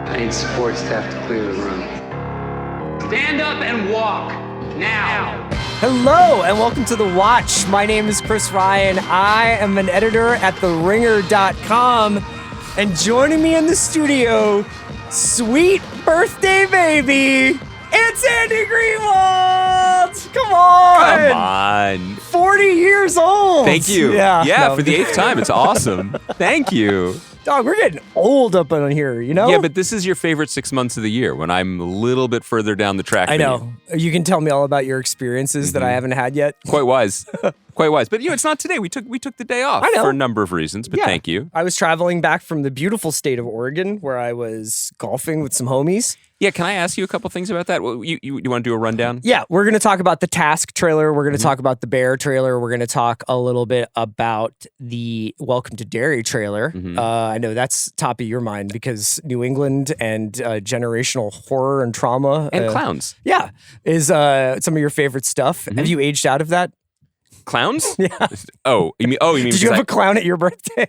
I need support staff to clear the room. Stand up and walk now. Hello and welcome to The Watch. My name is Chris Ryan. I am an editor at TheRinger.com. And joining me in the studio, sweet birthday baby, it's Andy Greenwald! Come on! 40 years old! Thank you. Yeah, for the 8th time. It's awesome. Thank you. Dog, we're getting old up on here, you know? Yeah, but this is your favorite 6 months of the year when I'm a little bit further down the track. I know. You can tell me all about your experiences that I haven't had yet. Quite wise. Quite wise. But, it's not today. We took the day off for a number of reasons, but thank you. I was traveling back from the beautiful state of Oregon where I was golfing with some homies. Yeah, can I ask you a couple things about that? Well, you want to do a rundown? Yeah, we're going to talk about the Task trailer. We're going to talk about the Bear trailer. We're going to talk a little bit about the Welcome to Derry trailer. I know that's top of your mind because New England and generational horror and trauma. And clowns. Yeah, is some of your favorite stuff. Have you aged out of that? Clowns? Yeah. Oh, you mean Did you have a clown at your birthday?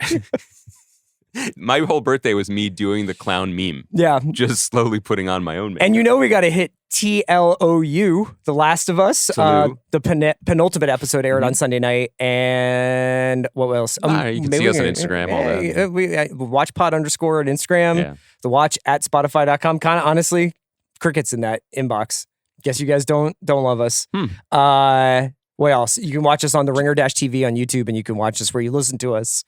My whole birthday was me doing the clown meme. Yeah. Just slowly putting on my own makeup. And we got to hit TLOU, The Last of Us. The penultimate episode aired on Sunday night. And what else? You can see us on Instagram, all that. WatchPod _ on Instagram. Yeah. The Watch at Spotify.com. Kind of honestly, crickets in that inbox. Guess you guys don't love us. What else? You can watch us on the Ringer-TV on YouTube, and you can watch us where you listen to us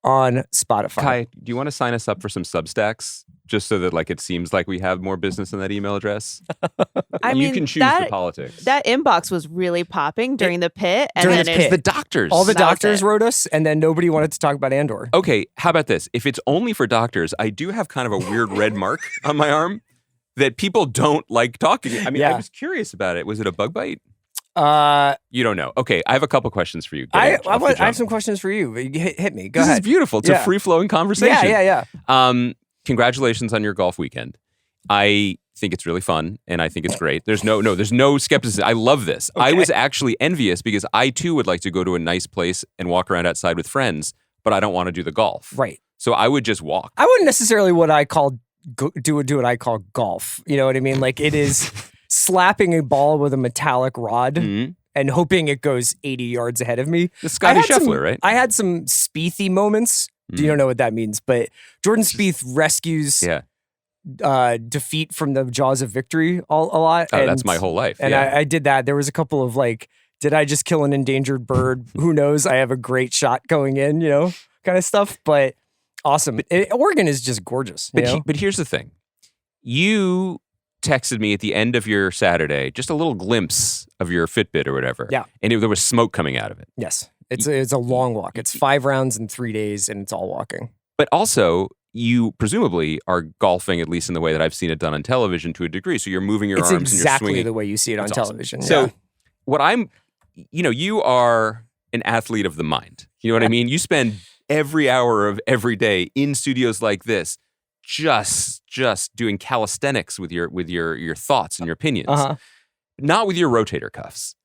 on Spotify. Kai, do you want to sign us up for some Substacks just so that it seems like we have more business in that email address? You can choose the politics. That inbox was really popping during the pit. And during then the pit. The doctors. All the doctors wrote us, and then nobody wanted to talk about Andor. Okay, how about this? If it's only for doctors, I do have kind of a weird red mark on my arm that people don't like talking. I mean, I was curious about it. Was it a bug bite? You don't know. Okay, I have a couple questions for you. I have some questions for you. Hit me. Go ahead. This is beautiful. It's a free-flowing conversation. Yeah. Congratulations on your golf weekend. I think it's really fun, and I think it's great. There's no skepticism. I love this. Okay. I was actually envious because I, too, would like to go to a nice place and walk around outside with friends, but I don't want to do the golf. Right. So I would just walk. I wouldn't necessarily do what I call golf. You know what I mean? Like, it is slapping a ball with a metallic rod and hoping it goes 80 yards ahead of me. The Scotty Scheffler, right? I had some Spiethy moments. You don't know what that means, but Jordan Spieth rescues defeat from the jaws of victory a lot. Oh, that's my whole life. And I did that. There was a couple of did I just kill an endangered bird? Who knows? I have a great shot going in, kind of stuff. But awesome. Oregon is just gorgeous. But here's the thing. You texted me at the end of your Saturday, just a little glimpse of your Fitbit or whatever. Yeah. And there was smoke coming out of it. Yes. It's a long walk. It's 5 rounds in 3 days, and it's all walking. But also, you presumably are golfing, at least in the way that I've seen it done on television to a degree. So you're moving your arms and you're swinging. It's exactly the way you see it on television. Awesome. So you are an athlete of the mind. You know what I mean? You spend every hour of every day in studios like this, just doing calisthenics with your thoughts and your opinions, not with your rotator cuffs.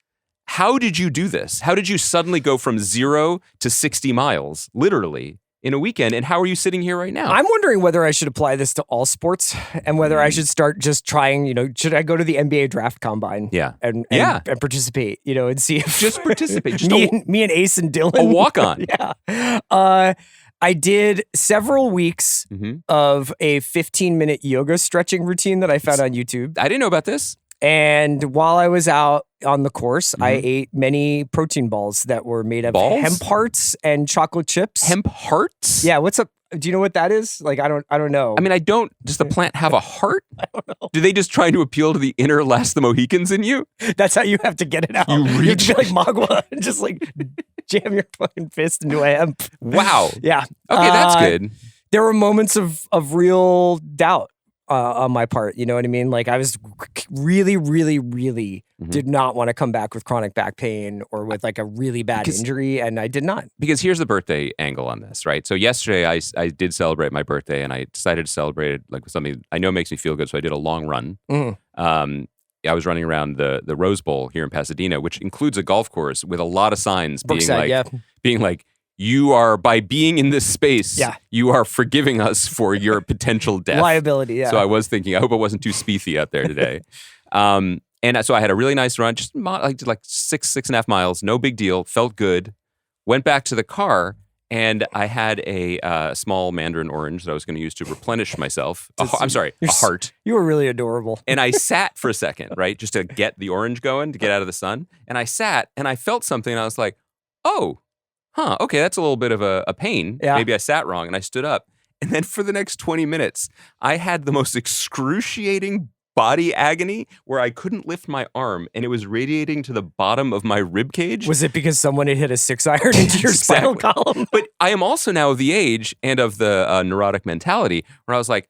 How did you do this? How did you suddenly go from 0 to 60 miles, literally, in a weekend? And how are you sitting here right now? I'm wondering whether I should apply this to all sports and whether I should start just trying, should I go to the NBA draft combine? Yeah. And participate, and see if just participate. Just me and Ace and Dylan. A walk on. Yeah. I did several weeks of a 15-minute yoga stretching routine that I found on YouTube. I didn't know about this. And while I was out on the course, I ate many protein balls that were made of hemp hearts and chocolate chips. Hemp hearts? Yeah. What's up? Do you know what that is? I don't know. I mean, does the plant have a heart? I don't know. Do they just try to appeal to the inner Last the Mohicans in you? That's how you have to get it out. You have to be like Magua and just jam your fucking fist into a hemp. Wow. Yeah. Okay, that's good. There were moments of real doubt on my part. You know what I mean? I was really, really, really did not want to come back with chronic back pain or with a really bad injury, and I did not. Because here's the birthday angle on this, right? So yesterday I did celebrate my birthday, and I decided to celebrate it with something I know makes me feel good. So I did a long run. I was running around the Rose Bowl here in Pasadena, which includes a golf course with a lot of signs being like, you are, by being in this space, Yeah. you are forgiving us for your potential death. Liability, yeah. So I was thinking, I hope it wasn't too speethy out there today. And so I had a really nice run, just like 6.5 miles, no big deal, felt good. Went back to the car, and I had a small mandarin orange that I was going to use to replenish myself. A heart. You were really adorable. And I sat for a second, right, just to get the orange going, to get out of the sun. And I sat, and I felt something, and I was like, oh, okay, that's a little bit of a pain. Yeah. Maybe I sat wrong, and I stood up. And then for the next 20 minutes, I had the most excruciating body agony where I couldn't lift my arm, and it was radiating to the bottom of my rib cage. Was it because someone had hit a 6-iron into your spinal column? But I am also now of the age and of the neurotic mentality where I was like,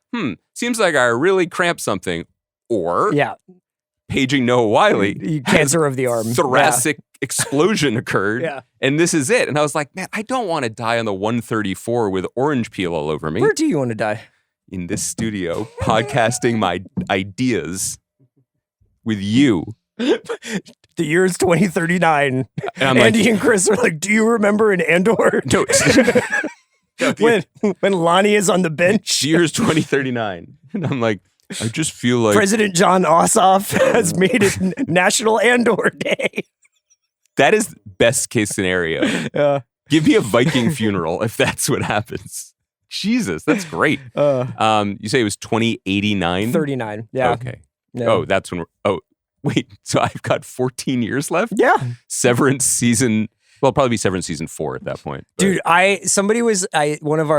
seems like I really cramped something. Or paging Noah Wiley, cancer of the arm. Thoracic explosion occurred. Yeah. And this is it. And I was like, man, I don't want to die on the 134 with orange peel all over me. Where do you want to die? In this studio, podcasting my ideas with you. The year is 2039. And Andy and Chris are like, do you remember in Andor? No. when Lonnie is on the bench? Year's 2039. And I'm like, I just feel like President John Ossoff has made it National Andor Day. that is best case scenario. Give me a Viking funeral if that's what happens. Jesus, that's great. You say it was 2089? 39, yeah. Okay. Yeah. Oh, that's when wait, so I've got 14 years left? Yeah. Severance season, well, probably be Severance season 4 at that point. But. Dude, one of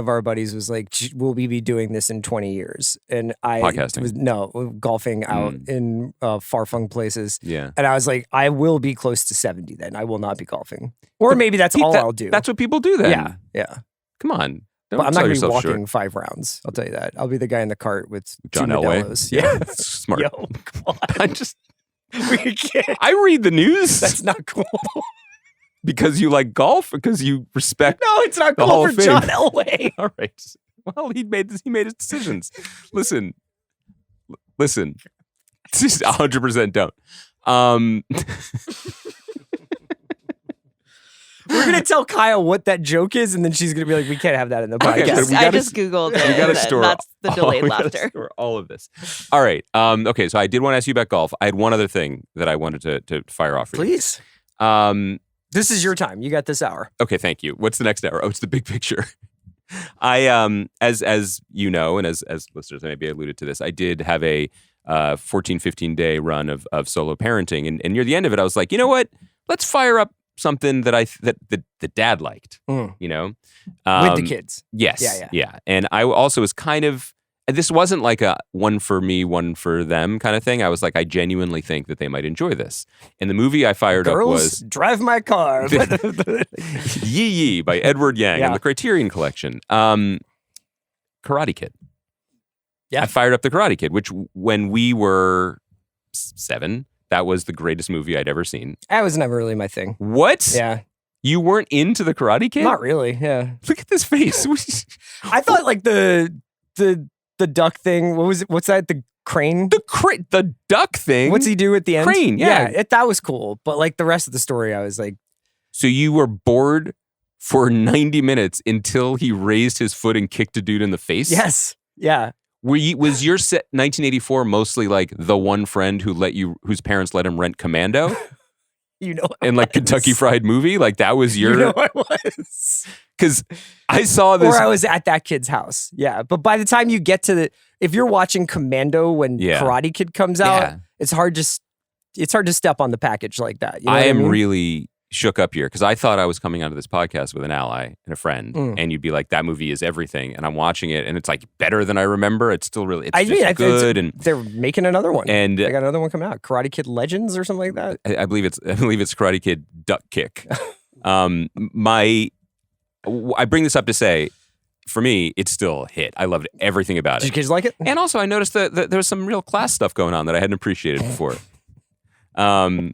our buddies was like, will we be doing this in 20 years? And Podcasting. Golfing out in far-flung places. Yeah. And I was like, I will be close to 70 then. I will not be golfing. Or maybe that's all I'll do. That's what people do then. Yeah, yeah. Come on. But I'm not going to be walking 5 rounds. I'll tell you that. I'll be the guy in the cart with John 2 Elway. Modelo's. Yeah. Smart. Yo, come on. We can't. I read the news. That's not cool. Because you like golf? Because you respect No, it's not the cool Hall for of Fame? John Elway. All right. Well, he made his decisions. Listen. Just 100% don't. We're going to tell Kyle what that joke is, and then she's going to be like, we can't have that in the Okay, podcast. but we I gotta- just Googled it. We got to and store. That's the delayed we gotta laughter. store all of this. All right. Okay. So I did want to ask you about golf. I had one other thing that I wanted to fire off for you. Please. This is your time. You got this hour. Okay. Thank you. What's the next hour? Oh, it's the big picture. I as you know, and as listeners maybe alluded to this, I did have a 14, 15 day run of solo parenting, and near the end of it, I was like, you know what? Let's fire up something that that dad liked. You know, With the kids. Yes. Yeah. And I also was kind of. This wasn't like a one for me, one for them kind of thing. I was like, I genuinely think that they might enjoy this. And the movie I fired up was Drive My Car. Yee Yee by Edward Yang and the Criterion Collection. Karate Kid. Yeah. I fired up the Karate Kid, which when we were 7, that was the greatest movie I'd ever seen. That was never really my thing. What? Yeah. You weren't into the Karate Kid? Not really, yeah. Look at this face. I thought like the duck thing, what was it? What's that? The crane? The duck thing? What's he do at the end? Crane, yeah. That was cool. But like the rest of the story, I was like. So you were bored for 90 minutes until he raised his foot and kicked a dude in the face? Yes. Yeah. Was your set 1984 mostly like the one friend whose parents let him rent Commando? You know, and like Kentucky Fried Movie, like that was your. You know, I was because I saw this, or I was at that kid's house. Yeah, but by the time you get to if you're watching Commando when Karate Kid comes out, it's hard to step on the package like that. You know I am really shook up here because I thought I was coming onto this podcast with an ally and a friend, and you'd be like, "That movie is everything," and I'm watching it, and it's like better than I remember. It's still really, it's good, and they're making another one, and they got another one coming out, Karate Kid Legends or something like that. I believe it's Karate Kid Duck Kick. I bring this up to say, for me, it's still a hit. I loved everything about it. Did your kids like it? And also, I noticed that there was some real class stuff going on that I hadn't appreciated before. And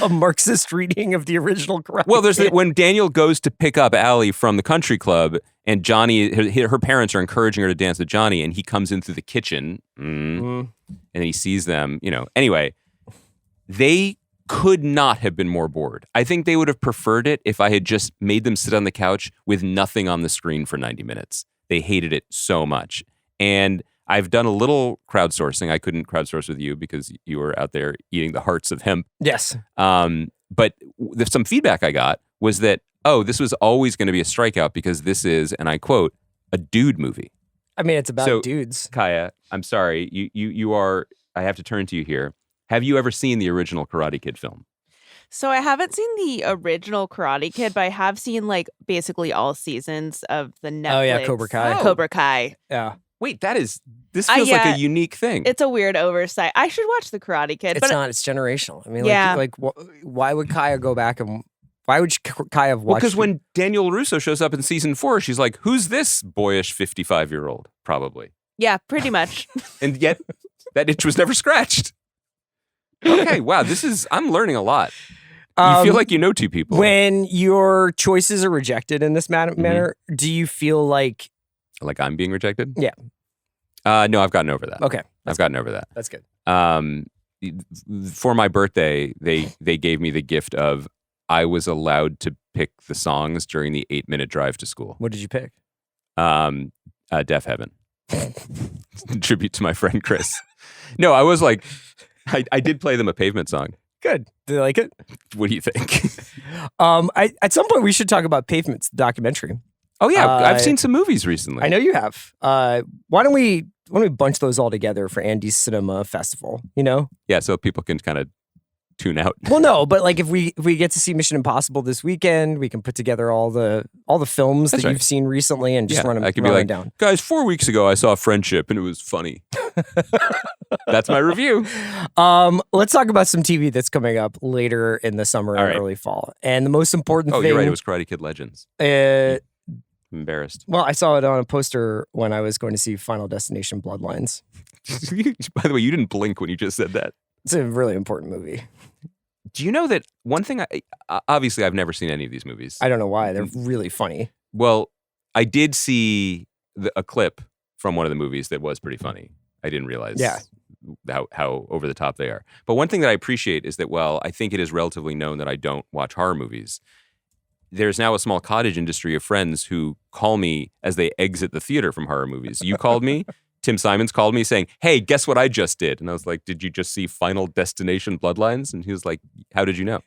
a Marxist reading of the original Karate well, there's Kid. when Daniel goes to pick up Allie from the country club, and Johnny, her parents are encouraging her to dance with Johnny, and he comes in through the kitchen, and he sees them. You know, anyway, they could not have been more bored. I think they would have preferred it if I had just made them sit on the couch with nothing on the screen for 90 minutes. They hated it so much. And I've done a little crowdsourcing. I couldn't crowdsource with you because you were out there eating the hearts of hemp. Yes. But some feedback I got was that, this was always going to be a strikeout because this is, and I quote, a dude movie. I mean, it's about So, dudes. Kaya, I'm sorry. You are, I have to turn to you here. Have you ever seen the original Karate Kid film? So I haven't seen the original Karate Kid, but I have seen like basically all seasons of the Netflix. Oh, yeah, Cobra Kai. Cobra Kai. Yeah. Wait, this feels like a unique thing. It's a weird oversight. I should watch the Karate Kid. It's not. It's generational. I mean, Yeah. why would Kaya go back and why would Kaya have watched? Because when Daniel Russo shows up in season 4, she's like, "Who's this boyish 55-year-old?" Probably. Yeah, pretty much. And yet, that itch was never scratched. Okay, wow. I'm learning a lot. You feel like you know two people. When your choices are rejected in this manner, do you feel like I'm being rejected? Yeah. No, I've gotten over that. Okay. I've gotten over that. That's good. For my birthday, they gave me the gift of I was allowed to pick the songs during the 8-minute drive to school. What did you pick? Deaf Heaven. Tribute to my friend Chris. No, I was like, I did play them a Pavement song. Good. Do they like it? What do you think? At some point we should talk about Pavement's documentary. Oh yeah, I've seen some movies recently. I know you have. Why don't we bunch those all together for Andy's Cinema Festival? You know? Yeah, so people can kind of tune out. Well, no, but like if we get to see Mission Impossible this weekend, we can put together all the films That's that right. you've seen recently and just run them. I could be like, down. Guys, 4 weeks ago I saw Friendship and it was funny. That's my review. Let's talk about some TV that's coming up later in the summer and early fall. And the most important thing. Oh, you're right. It was Karate Kid Legends. I'm embarrassed. Well, I saw it on a poster when I was going to see Final Destination Bloodlines. By the way, you didn't blink when you just said that. It's a really important movie. Do you know that one thing? Obviously, I've never seen any of these movies. I don't know why. They're really funny. Well, I did see a clip from one of the movies that was pretty funny. I didn't realize how over the top they are. But one thing that I appreciate is that, while I think it is relatively known that I don't watch horror movies, there's now a small cottage industry of friends who call me as they exit the theater from horror movies. You called me. Tim Simons called me saying, "Hey, guess what I just did?" And I was like, "Did you just see Final Destination Bloodlines?" And he was like, "How did you know?"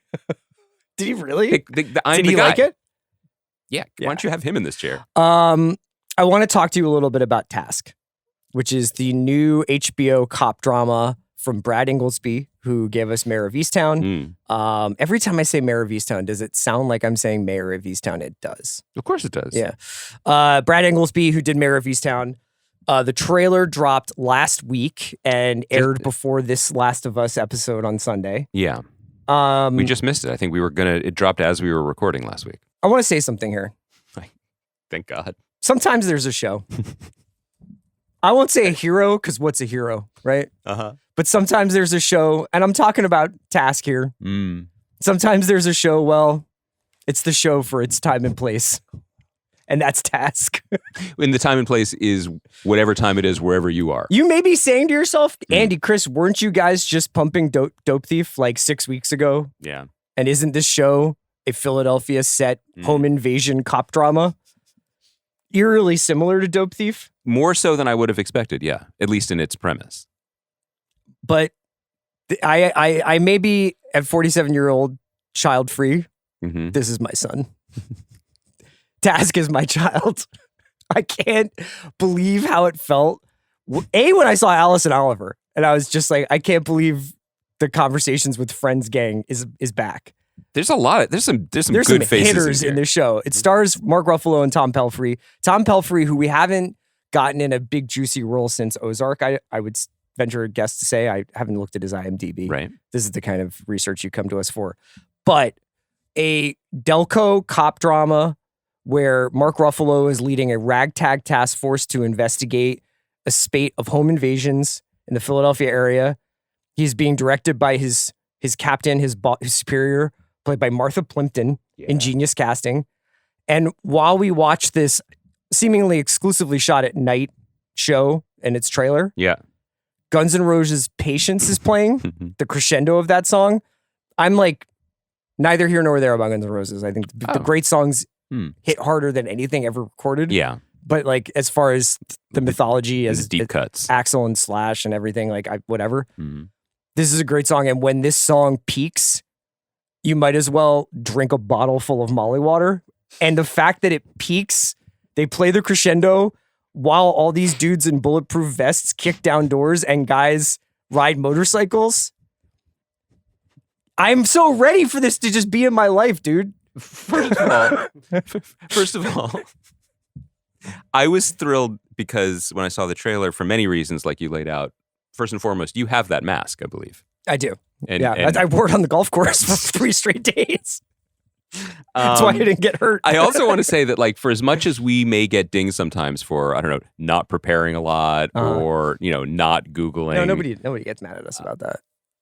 Did he really? Did he like it? Yeah. Why don't you have him in this chair? I want to talk to you a little bit about Task, which is the new HBO cop drama from Brad Inglesby, who gave us Mayor of Easttown. Every time I say Mayor of Easttown, does it sound like I'm saying Mayor of Easttown? It does. Of course it does. Yeah. Brad Inglesby, who did Mayor of Easttown. The trailer dropped last week and aired before this Last of Us episode on Sunday. Yeah. We just missed it. I think it dropped as we were recording last week. I want to say something here. Thank God. Sometimes there's a show. I won't say a hero because what's a hero, right? Uh-huh. But sometimes there's a show, and I'm talking about Task here. Sometimes there's a show, well, it's the show for its time and place. And that's Task. And the time and place is whatever time it is, wherever you are. You may be saying to yourself, Andy, Chris, weren't you guys just pumping Dope Thief like 6 weeks ago? Yeah. And isn't this show a Philadelphia set home invasion cop drama? Eerily similar to Dope Thief? More so than I would have expected, yeah. At least in its premise. But I may be at 47-year-old child-free. Mm-hmm. This is my son. Task is my child. I can't believe how it felt. When I saw Alice and Oliver, and I was just like, I can't believe the Conversations with Friends gang is back. There's some good faces hitters in this show. It stars Mark Ruffalo and Tom Pelphrey. Tom Pelphrey, who we haven't gotten in a big juicy role since Ozark, I would venture a guess to say. I haven't looked at his IMDb. Right. This is the kind of research you come to us for. But a Delco cop drama where Mark Ruffalo is leading a ragtag task force to investigate a spate of home invasions in the Philadelphia area. He's being directed by his captain, his superior, played by Martha Plimpton in genius casting. And while we watch this seemingly exclusively shot at night show and its trailer, yeah, Guns N' Roses' Patience is playing, the crescendo of that song. I'm like neither here nor there about Guns N' Roses. I think the great songs hit harder than anything ever recorded. Yeah. But like as far as the mythology, The as deep cuts. Axl and Slash and everything, like whatever. This is a great song, and when this song peaks, you might as well drink a bottle full of Molly water. And the fact that it peaks, they play the crescendo while all these dudes in bulletproof vests kick down doors and guys ride motorcycles. I'm so ready for this to just be in my life, dude. First of all, I was thrilled because when I saw the trailer, for many reasons, like you laid out, first and foremost, you have that mask, I believe. I do. And I wore it on the golf course for 3 straight days. That's why I didn't get hurt. I also want to say that, like, for as much as we may get dinged sometimes for, I don't know, not preparing a lot or, not Googling. No, nobody gets mad at us about that.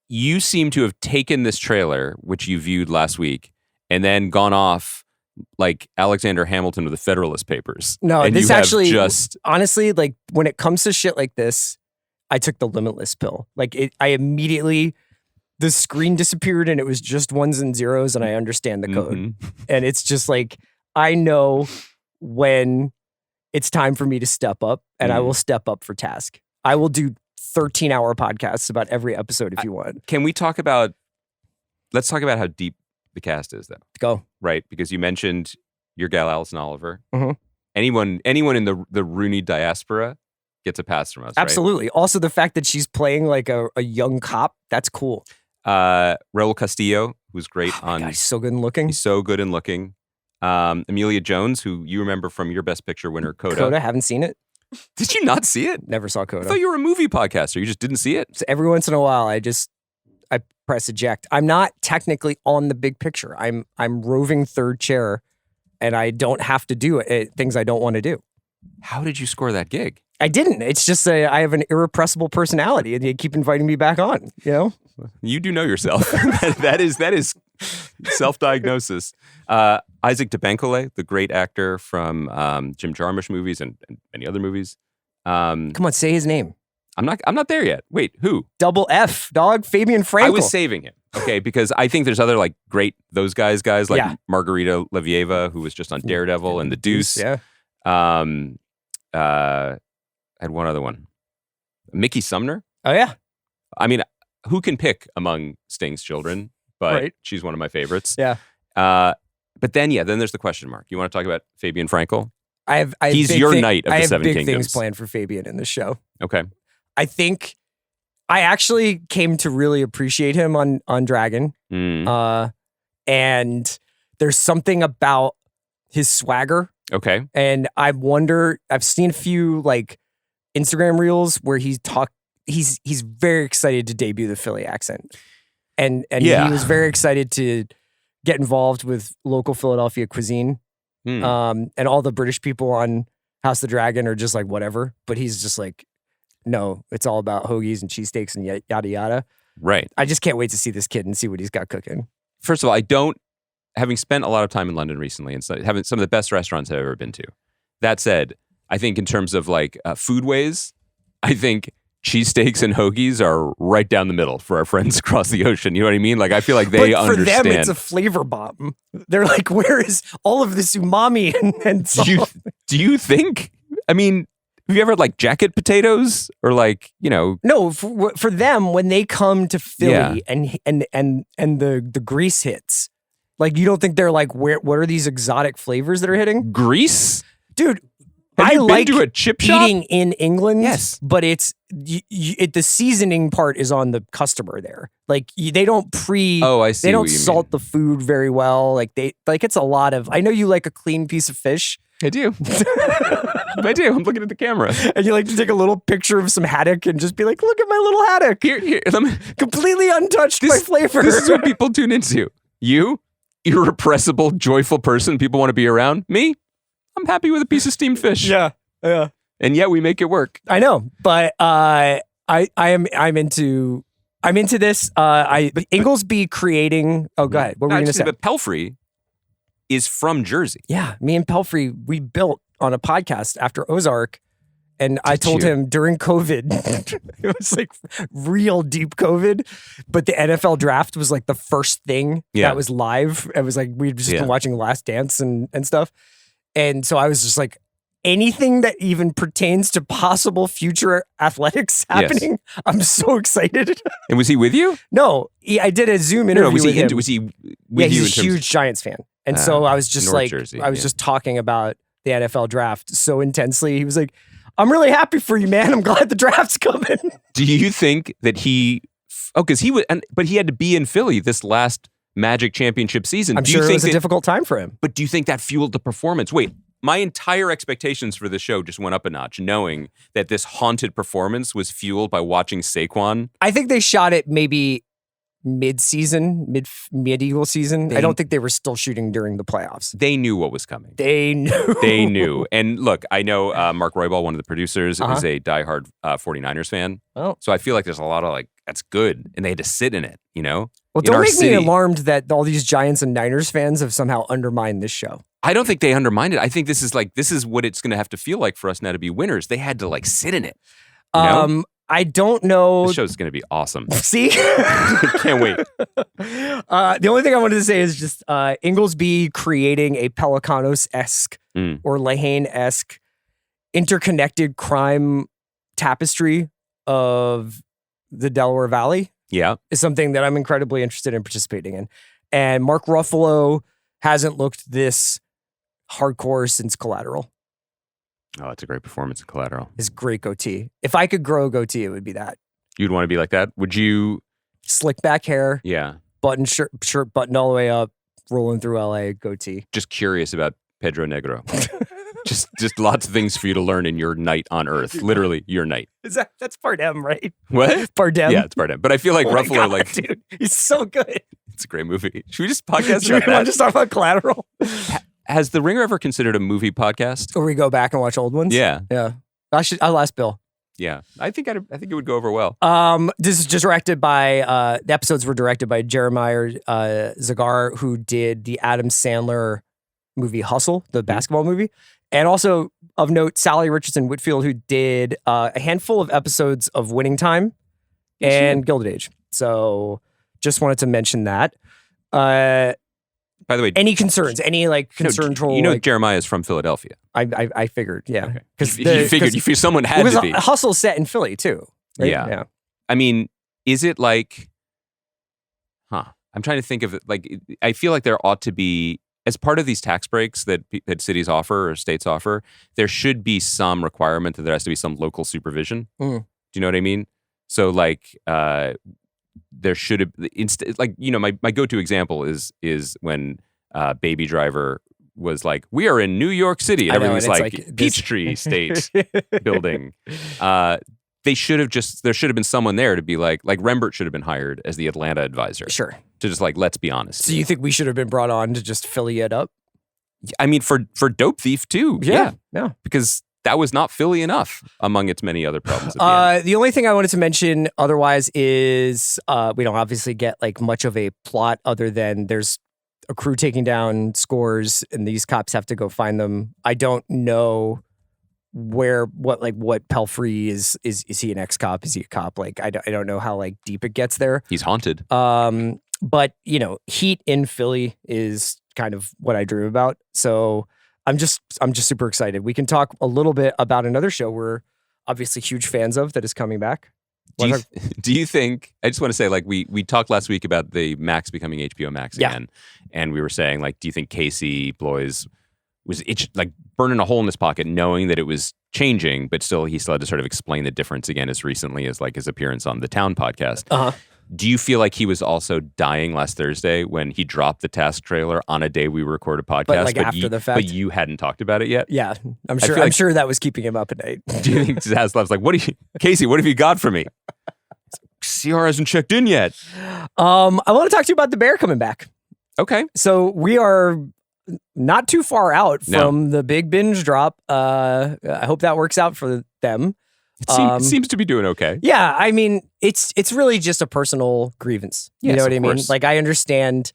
You seem to have taken this trailer, which you viewed last week, and then gone off like Alexander Hamilton with the Federalist Papers. No, and this you have actually, just honestly, like when it comes to shit like this, I took the Limitless pill. Like I immediately, the screen disappeared and it was just ones and zeros and I understand the code. And it's just like, I know when it's time for me to step up and I will step up for task. I will do 13-hour podcasts about every episode if you want. Can we let's talk about how deep the cast is, though. Go. Right, because you mentioned your gal Alison Oliver. Anyone in the Rooney diaspora gets a pass from us. Absolutely. Right? Also, the fact that she's playing like a young cop, that's cool. Raul Castillo, who's great God, he's so good in looking. He's so good in looking. Amelia Jones, who you remember from your Best Picture winner, Coda. Coda, haven't seen it. Did you not see it? Never saw Coda. I thought you were a movie podcaster. You just didn't see it? So every once in a while, I press eject. I'm not technically on the big picture. I'm roving third chair, and I don't have to do things I don't want to do. How did you score that gig? I didn't. It's just I have an irrepressible personality, and you keep inviting me back on. You do know yourself. that is self-diagnosis. Isaac DeBenkele, the great actor from Jim Jarmusch movies and many other movies. Come on, say his name. I'm not there yet. Wait, who? Double F, dog. Fabian Frankel. I was saving him. Okay, because I think there's other like great guys like Margarita Levieva, who was just on Daredevil and The Deuce. Yeah. I had one other one. Mickey Sumner. Oh yeah. I mean, who can pick among Sting's children? But she's one of my favorites. Yeah. But then there's the question mark. You want to talk about Fabian Frankel? He's big your knight of the Seven I have big Kingdoms. things planned for Fabian in this show. Okay. I think I actually came to really appreciate him on Dragon. And there's something about his swagger. Okay. And I've seen a few like Instagram reels where he's very excited to debut the Philly accent. And he was very excited to get involved with local Philadelphia cuisine. And all the British people on House of the Dragon are just like, whatever. But he's just like, no, it's all about hoagies and cheesesteaks and yada, yada. Right. I just can't wait to see this kid and see what he's got cooking. First of all, having spent a lot of time in London recently and having some of the best restaurants I've ever been to. That said, I think in terms of like foodways, I think cheesesteaks and hoagies are right down the middle for our friends across the ocean. You know what I mean? Like, I feel like they understand. For them, it's a flavor bomb. They're like, where is all of this umami and salt? Do you think? I mean, have you ever had like jacket potatoes or like, No, for them, when they come to Philly and the grease hits, like, you don't think they're like, what are these exotic flavors that are hitting? Grease? Dude, Have you like been to a chip shop? Eating in England, yes, but it's the seasoning part is on the customer there. Like they don't I see. They don't salt the food very well. Like it's a lot of. I know you like a clean piece of fish. I do. I do. I'm looking at the camera, and you like to take a little picture of some haddock and just be like, "Look at my little haddock here." Let me, completely untouched by flavor. This is what people tune into. You, irrepressible, joyful person people want to be around. Me, I'm happy with a piece of steamed fish. Yeah. And yet we make it work. I know, but I'm into this. Inglesby creating. Oh, go ahead. What were you going to say? But Pelfrey is from Jersey. Yeah, me and Pelfrey, we built on a podcast after Ozark, And I told you? him during COVID, it was like real deep COVID, but the NFL draft was like the first thing Yeah. that was live. It was like we'd just been watching Last Dance and stuff. And so I was just like, anything that even pertains to possible future athletics happening, I'm so excited. And was he with you? No, I did a Zoom interview was with he him. was he with Yeah, you? he's a huge Giants fan. And so I was just North like, Jersey, I was just talking about the NFL draft so intensely. He was like, I'm really happy for you, man. I'm glad the draft's coming. Do you think that because he was, but he had to be in Philly this last Magic championship season. I'm do sure you it think was a difficult time for him. But do you think that fueled the performance? Wait, my entire expectations for the show just went up a notch, knowing that this haunted performance was fueled by watching Saquon. I think they shot it maybe mid-season, medieval season. I don't think they were still shooting during the playoffs. They knew what was coming. They knew. They knew. And look, I know Mark Ruffalo, one of the producers, Uh-huh. is a diehard 49ers fan. Oh. So I feel like there's a lot of like, that's good. And they had to sit in it, you know? Well, In don't our make city. me alarmed that all these Giants and Niners fans have somehow undermined this show. I don't think they undermined it. I think this is what it's going to have to feel like for us now to be winners. They had to like sit in it. You know? I don't know. The show's going to be awesome. See? Can't wait. The only thing I wanted to say is just Inglesby creating a Pelicanos-esque or Lehane-esque interconnected crime tapestry of the Delaware Valley Yeah. is something that I'm incredibly interested in participating in. And Mark Ruffalo hasn't looked this hardcore since Collateral. Oh, it's a great performance in Collateral. His great goatee. If I could grow a goatee, it would be that. You'd want to be like that? Would you? Slick back hair, Yeah. button shirt buttoned all the way up, rolling through LA, goatee. Just curious about Pedro Negro. just lots of things for you to learn in your night on Earth. Literally, your night. That's Bardem, right? What? Bardem. Yeah, it's Bardem. But I feel like Oh my Ruffalo, God, like, dude, he's so good. it's a great movie. Should we just podcast Should about we that? just talk about Collateral? Has The Ringer ever considered a movie podcast? Or we go back and watch old ones? Yeah. Yeah. I'll ask Bill. Yeah. I think it would go over well. This is just directed by, the episodes were directed by Jeremiah Zagar, who did the Adam Sandler movie Hustle, the basketball movie. And also, of note, Sally Richardson Whitfield, who did a handful of episodes of Winning Time and Gilded Age. So just wanted to mention that. By the way, Any concerns? Any like concern troll? you know like, Jeremiah is from Philadelphia. I figured, yeah. Okay. Because You figured someone had to be. Hustle set in Philly too. Right? Yeah. I mean, is it like, I'm trying to think of it. Like, I feel like there ought to be, as part of these tax breaks that cities offer or states offer, there should be some requirement that there has to be some local supervision. Mm. Do you know what I mean? So like, there should have, like, you know, my go-to example is when Baby Driver was like, we are in New York City, and I know, everything's and like, it's like Peachtree State building. There should have been someone there to be like Rembert should have been hired as the Atlanta advisor. Sure. To just like, let's be honest. So you think we should have been brought on to just Philly it up? I mean, for Dope Thief too. Yeah. Because that was not Philly enough among its many other problems. At the end. The only thing I wanted to mention otherwise is we don't obviously get like much of a plot other than there's a crew taking down scores and these cops have to go find them. I don't know what Pelfrey is he an ex-cop? Is he a cop? Like I don't know how like deep it gets there. He's haunted. But you know, heat in Philly is kind of what I dream about. So I'm just super excited. We can talk a little bit about another show we're obviously huge fans of that is coming back. Do you think, I just want to say, like, we talked last week about the Max becoming HBO Max again, and we were saying, like, do you think Casey Bloys was like burning a hole in his pocket knowing that it was changing, but he still had to sort of explain the difference again as recently as like his appearance on the Town podcast. Uh-huh. Do you feel like he was also dying last Thursday when he dropped the Task trailer on a day we record a podcast, after the fact? but you hadn't talked about it yet? Yeah, I'm feel sure. like- I'm sure that was keeping him up at night. Do you think Zaslav's like, Casey, what have you got for me? CR hasn't checked in yet. I want to talk to you about the Bear coming back. Okay. So we are not too far out No. from the big binge drop. I hope that works out for them. It seems to be doing okay. Yeah, I mean, it's really just a personal grievance. You Yes, know what of I mean? course. Like I understand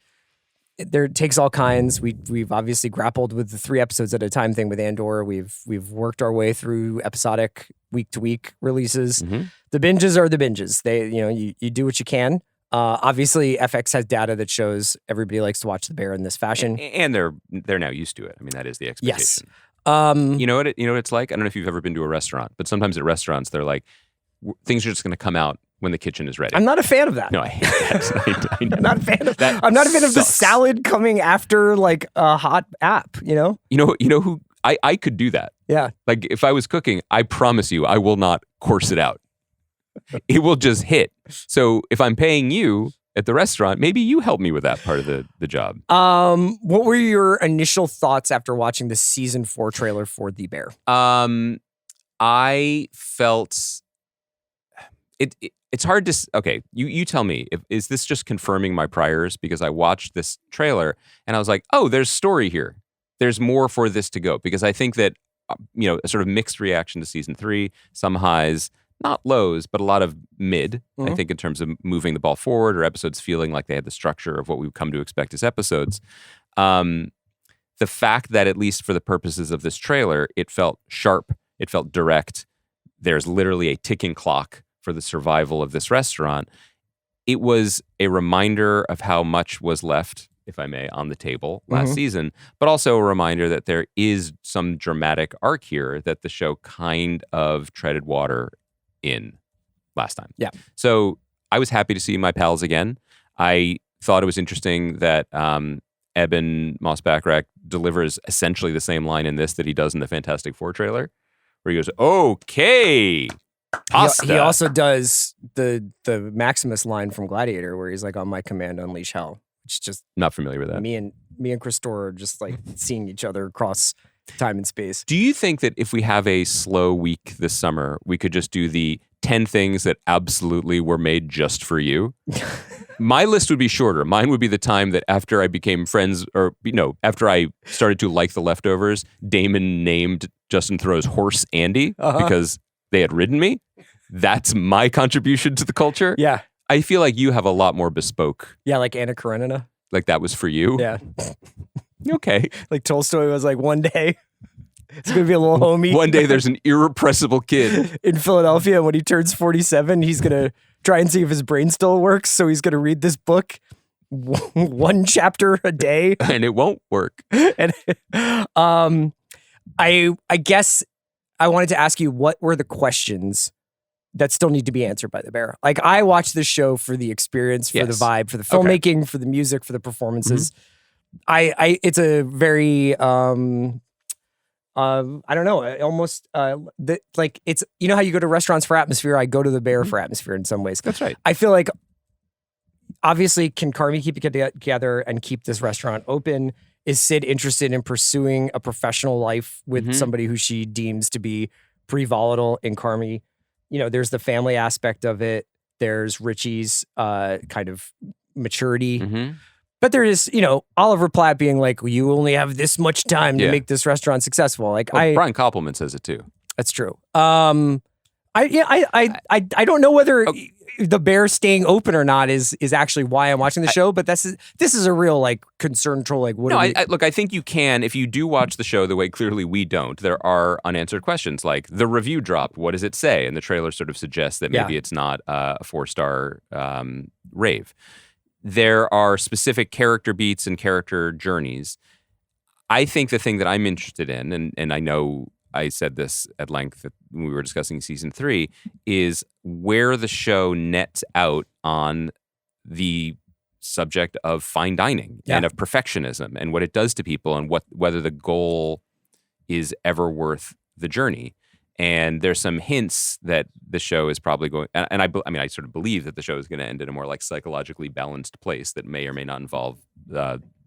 there takes all kinds. We've obviously grappled with the 3 episodes at a time thing with Andor. We've worked our way through episodic week to week releases. Mm-hmm. The binges are the binges. They, you do what you can. Obviously, FX has data that shows everybody likes to watch The Bear in this fashion, and they're now used to it. I mean, that is the expectation. Yes. You know what it's like? I don't know if you've ever been to a restaurant, but sometimes at restaurants they're like, things are just going to come out when the kitchen is ready. I'm not a fan of that. No, I hate that. I'm not a fan of that. I'm not a fan of the sucks. salad coming after like a hot app. You know who I could do that. Yeah. Like if I was cooking, I promise you, I will not course it out. It will just hit. So if I'm paying you at the restaurant, maybe you help me with that part of the job. What were your initial thoughts after watching the season 4 trailer for The Bear? I felt it's hard to. Okay, you tell me. Is this just confirming my priors? Because I watched this trailer and I was like, oh, there's story here. There's more for this to go. Because I think that a sort of mixed reaction to season 3, some highs, not lows, but a lot of mid, I think, in terms of moving the ball forward or episodes feeling like they had the structure of what we've come to expect as episodes. The fact that, at least for the purposes of this trailer, it felt sharp, it felt direct. There's literally a ticking clock for the survival of this restaurant. It was a reminder of how much was left, if I may, on the table last season, but also a reminder that there is some dramatic arc here that the show kind of treaded water in last time. Yeah. So I was happy to see my pals again. I thought it was interesting that Eben Moss-Backrack delivers essentially the same line in this that he does in the Fantastic Four trailer, where he goes, "Okay, pasta." He also does the Maximus line from Gladiator, where he's like, "On my command, unleash hell," which is just not familiar with that. me and Chris Storer are just like seeing each other across time and space. Do you think that if we have a slow week this summer, we could just do the 10 things that absolutely were made just for you? My list would be shorter. Mine would be the time that after I became friends, or after I started to like The Leftovers, Damon named Justin Theroux's horse Andy because they had ridden me. That's my contribution to the culture. Yeah. I feel like you have a lot more bespoke. Yeah, like Anna Karenina. Like that was for you? Yeah. Okay. Like Tolstoy was like, one day it's going to be a little homie. One day there's an irrepressible kid in Philadelphia, and when he turns 47, he's going to try and see if his brain still works. So he's going to read this book, one chapter a day. And it won't work. And I guess I wanted to ask you, what were the questions that still need to be answered by The Bear? Like, I watched this show for the experience, for the vibe, for the filmmaking, for the music, for the performances. It's a very I don't know, almost like it's, how you go to restaurants for atmosphere, I go to The Bear for atmosphere in some ways. That's right. I feel like obviously, can Carmi keep it together and keep this restaurant open? Is Sid interested in pursuing a professional life with somebody who she deems to be pretty volatile in Carmi? There's the family aspect of it. There's Richie's kind of maturity. But there is, Oliver Platt being like, you only have this much time to make this restaurant successful. Like, Brian Koppelman says it too. That's true. I don't know whether The Bear staying open or not is actually why I'm watching the show, but this is a real like concern troll. Like, what? No, look, I think you can, if you do watch the show the way clearly we don't. There are unanswered questions like the review dropped. What does it say? And the trailer sort of suggests that maybe it's not a 4-star rave. There are specific character beats and character journeys. I think the thing that I'm interested in, and I know I said this at length when we were discussing season 3, is where the show nets out on the subject of fine dining and of perfectionism and what it does to people and whether the goal is ever worth the journey. And there's some hints that the show is probably going, and I sort of believe that the show is going to end in a more like psychologically balanced place that may or may not involve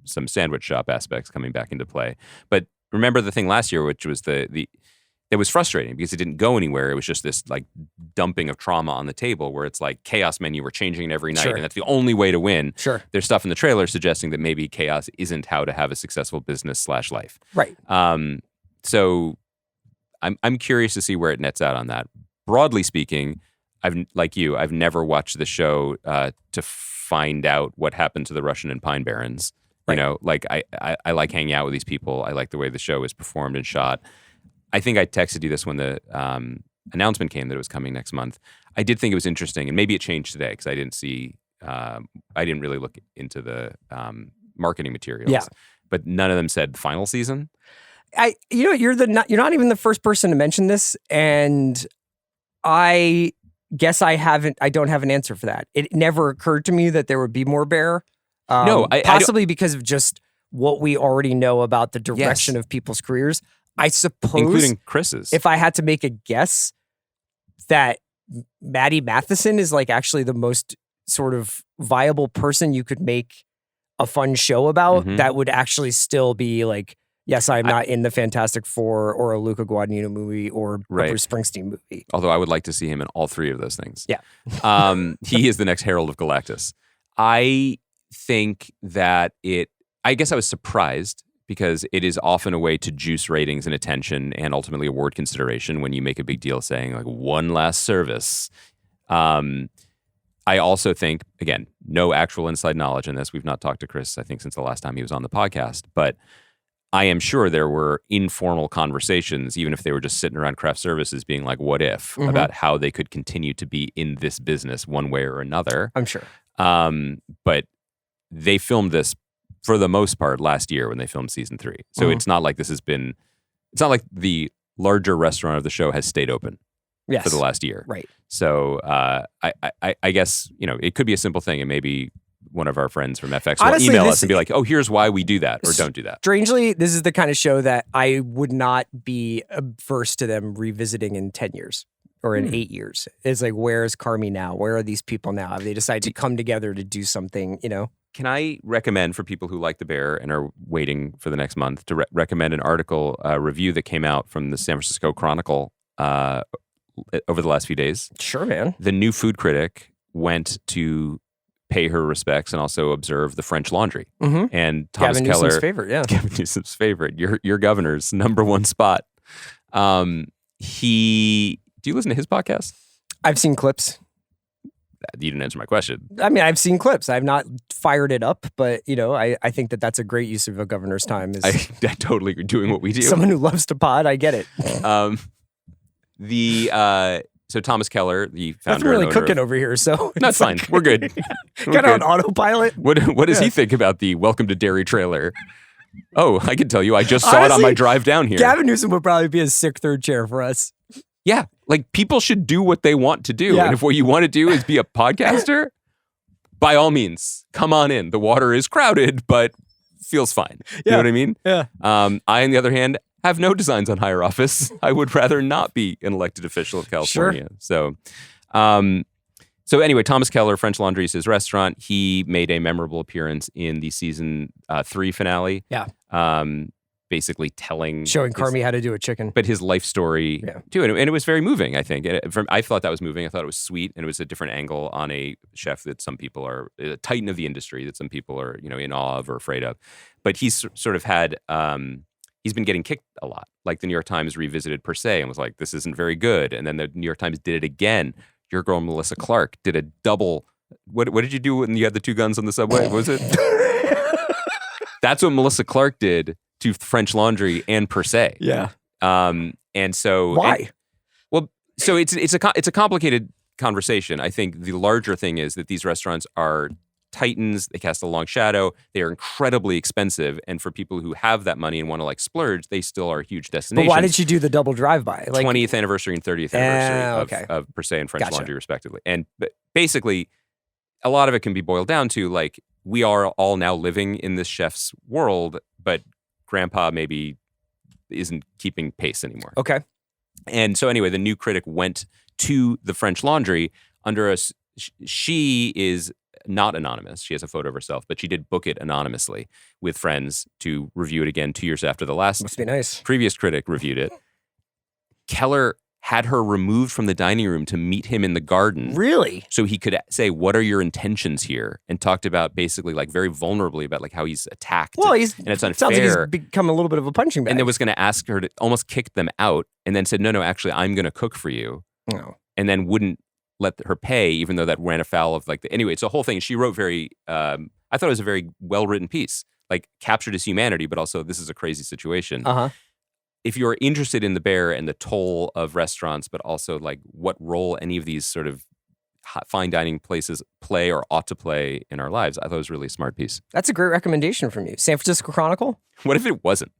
some sandwich shop aspects coming back into play. But remember the thing last year, which was it was frustrating because it didn't go anywhere. It was just this like dumping of trauma on the table where it's like chaos menu, we're changing it every night, and that's the only way to win. Sure. There's stuff in the trailer suggesting that maybe chaos isn't how to have a successful business/life. Right. So I'm curious to see where it nets out on that. Broadly speaking, I've never watched the show to find out what happened to the Russian and Pine Barrens You know, like I like hanging out with these people. I like the way the show is performed and shot. I think I texted you this when the announcement came that it was coming next month. I did think it was interesting, and maybe it changed today because I didn't see, I didn't really look into the marketing materials. Yeah. But none of them said final season. You're not even the first person to mention this, and I guess I don't have an answer for that. It never occurred to me that there would be more Bear. No, possibly because of just what we already know about the direction of people's careers. I suppose, including Chris's. If I had to make a guess, that Maddie Matheson is like actually the most sort of viable person you could make a fun show about that would actually still be like, yes, I'm not in the Fantastic Four or a Luca Guadagnino movie or a Bruce Springsteen movie. Although I would like to see him in all three of those things. Yeah. He is the next Herald of Galactus. I think that I guess I was surprised because it is often a way to juice ratings and attention and ultimately award consideration when you make a big deal saying like one last service. I also think, again, no actual inside knowledge in this. We've not talked to Chris, I think, since the last time he was on the podcast, but I am sure there were informal conversations, even if they were just sitting around craft services being like, what if, about how they could continue to be in this business one way or another. I'm sure. But they filmed this for the most part last year when they filmed season 3. So it's not like it's not like the larger restaurant of the show has stayed open for the last year. Right. So I guess, it could be a simple thing, and maybe one of our friends from FX will email us and be like, oh, here's why we do that, or don't do that. Strangely, this is the kind of show that I would not be averse to them revisiting in 10 years or in 8 years. It's like, where is Carmi now? Where are these people now? Have they decided to come together to do something, Can I recommend for people who like The Bear and are waiting for the next month to recommend an article, review that came out from the San Francisco Chronicle over the last few days? Sure, man. The new food critic went to pay her respects and also observe the French Laundry. And Thomas Gavin Keller, Newsom's favorite, yeah. Gavin Newsom's favorite, your governor's number one spot. Do you listen to his podcast? I've seen clips. You didn't answer my question. I mean, I've seen clips. I've not fired it up, but I think that's a great use of a governor's time. I totally agree. Doing what we do. Someone who loves to pod, I get it. So Thomas Keller, the founder, nothing really and owner cooking over here, so that's fine. We're good. Kind of on autopilot. What does he think about the Welcome to Derry trailer? Oh, I can tell you. I just saw it on my drive down here. Gavin Newsom would probably be a sick third chair for us. Yeah, like people should do what they want to do, Yeah. and if what you want to do is be a podcaster, by all means, come on in. The water is crowded, but feels fine. You know what I mean? Yeah. I, on the other hand, have no designs on higher office. I would rather not be an elected official of California. Sure. So anyway, Thomas Keller, French Laundry is his restaurant. He made a memorable appearance in the season 3 finale. Yeah. Basically showing Carmi how to do a chicken. But his life story too. And it was very moving, I think. I thought that was moving. I thought it was sweet. And it was a different angle on a chef that some people are, a titan of the industry that some people are, in awe of or afraid of. But he's sort of had, he's been getting kicked a lot. Like the New York Times revisited Per Se and was like, this isn't very good. And then the New York Times did it again. Your girl, Melissa Clark, did a double. What did you do when you had the 2 guns on the subway? What was it? That's what Melissa Clark did to French Laundry and Per Se. Yeah. And so why? So it's a complicated conversation. I think the larger thing is that these restaurants are titans. They cast a long shadow. They are incredibly expensive, and for people who have that money and want to like splurge, they still are huge destinations. But why did you do the double drive-by? 20th anniversary and 30th anniversary of Per Se and French Laundry, respectively. And basically, a lot of it can be boiled down to like, we are all now living in this chef's world, but Grandpa maybe isn't keeping pace anymore. Okay. And so anyway, the new critic went to the French Laundry under a. She is not anonymous. She has a photo of herself, but she did book it anonymously with friends to review it again 2 years after the last Must be nice. previous critic reviewed it. Keller had her removed from the dining room to meet him in the garden. Really? So he could say, what are your intentions here? And talked about basically like very vulnerably about like how he's attacked. Well, and it's unfair. Sounds like he's become a little bit of a punching bag. And then was going to ask her to almost kick them out and then said, no, actually, I'm going to cook for you. No. And then wouldn't let her pay, even though that ran afoul of like anyway, it's a whole thing. She wrote very, I thought it was a very well-written piece. like captured his humanity, but also this is a crazy situation. Uh-huh. If you're interested in The Bear and the toll of restaurants, but also like what role any of these sort of fine dining places play or ought to play in our lives, I thought it was really a smart piece. That's a great recommendation from you. San Francisco Chronicle? What if it wasn't?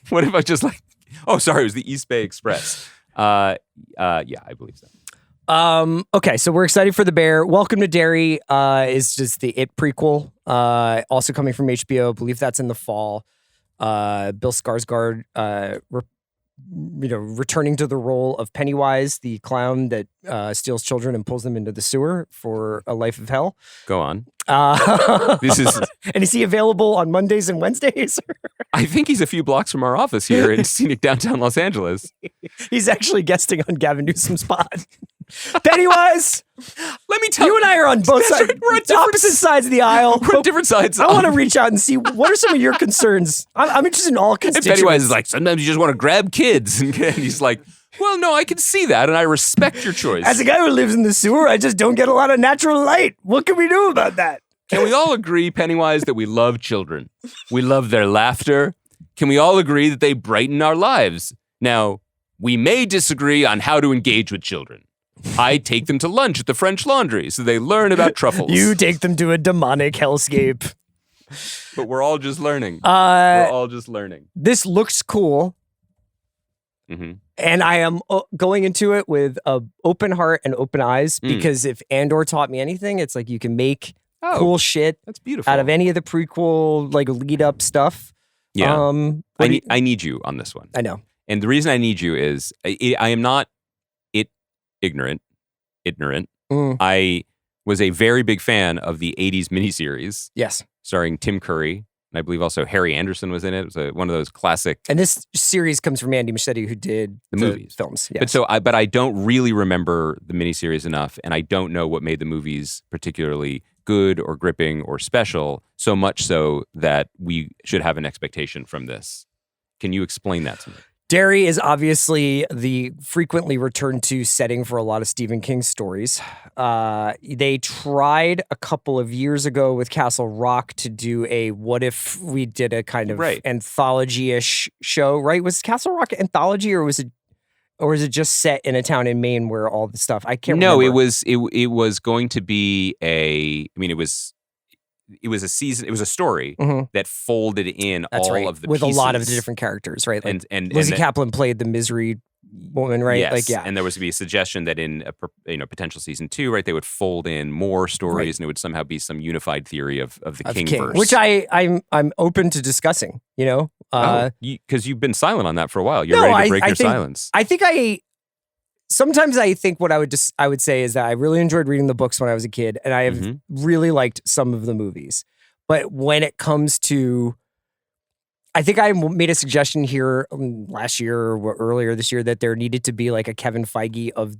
What if I just like, oh, sorry, it was the East Bay Express. Yeah, I believe so. Okay, so we're excited for The Bear. Welcome to Derry is just the It prequel, also coming from HBO. I believe that's in the fall. Bill Skarsgård, returning to the role of Pennywise, the clown that steals children and pulls them into the sewer for a life of hell. Go on. This is, and is he available on Mondays and Wednesdays? I think he's a few blocks from our office here in scenic downtown Los Angeles. He's actually guesting on Gavin Newsom's pod. Pennywise, let me tell you and I are on both sides. Right. We're on opposite sides of the aisle. We're on different sides. I want to reach out and see what are some of your concerns. I'm interested in all constituents. And Pennywise is like, sometimes you just want to grab kids, and he's like, well, no, I can see that, and I respect your choice. As a guy who lives in the sewer, I just don't get a lot of natural light. What can we do about that? Can we all agree, Pennywise, that we love children? We love their laughter. Can we all agree that they brighten our lives? Now, we may disagree on how to engage with children. I take them to lunch at the French Laundry so they learn about truffles. You take them to a demonic hellscape. But we're all just learning. We're all just learning. This looks cool. Mm-hmm. And I am going into it with an open heart and open eyes because if Andor taught me anything, it's like you can make cool shit that's beautiful. out of any of the prequel like lead up stuff. Yeah. I need you on this one. I know. And the reason I need you is I am not ignorant. I was a very big fan of the 80s miniseries. Yes. Starring Tim Curry. And I believe also Harry Anderson was in it. It was one of those classic. And this series comes from Andy Muschietti, who did the movies, films. Yes. But I don't really remember the miniseries enough, and I don't know what made the movies particularly good or gripping or special. So much so that we should have an expectation from this. Can you explain that to me? Derry is obviously the frequently returned to setting for a lot of Stephen King stories. They tried a couple of years ago with Castle Rock to do a what if we did a kind of anthology-ish show, right? Was Castle Rock anthology or was it just set in a town in Maine where all the stuff I can't remember. No, it was going to be it was a season. It was a story that folded in of the with pieces. a lot of the different characters, right? Like and Lizzie Kaplan played the misery woman, right? Yes, like and there was to be a suggestion that in a potential season 2, right, they would fold in more stories, and it would somehow be some unified theory of the King-verse, which I'm open to discussing. You know, because you've been silent on that for a while. You're ready to break your silence. Sometimes I think what I would say is that I really enjoyed reading the books when I was a kid, and I have really liked some of the movies. But when it comes to, I think I made a suggestion here last year or earlier this year that there needed to be like a Kevin Feige of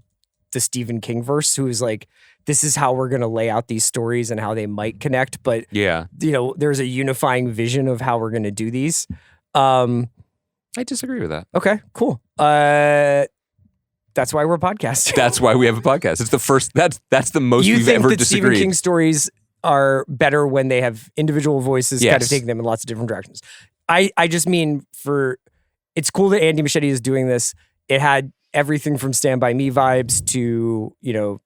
the Stephen King verse, who is like, this is how we're going to lay out these stories and how they might connect. But there's a unifying vision of how we're going to do these. I disagree with that. Okay, cool. That's why we're podcasting. That's why we have a podcast. It's the first. That's the most we've ever disagreed. You think that Stephen King stories are better when they have individual voices kind of taking them in lots of different directions. I just mean it's cool that Andy Muschietti is doing this. It had everything from Stand By Me vibes to, the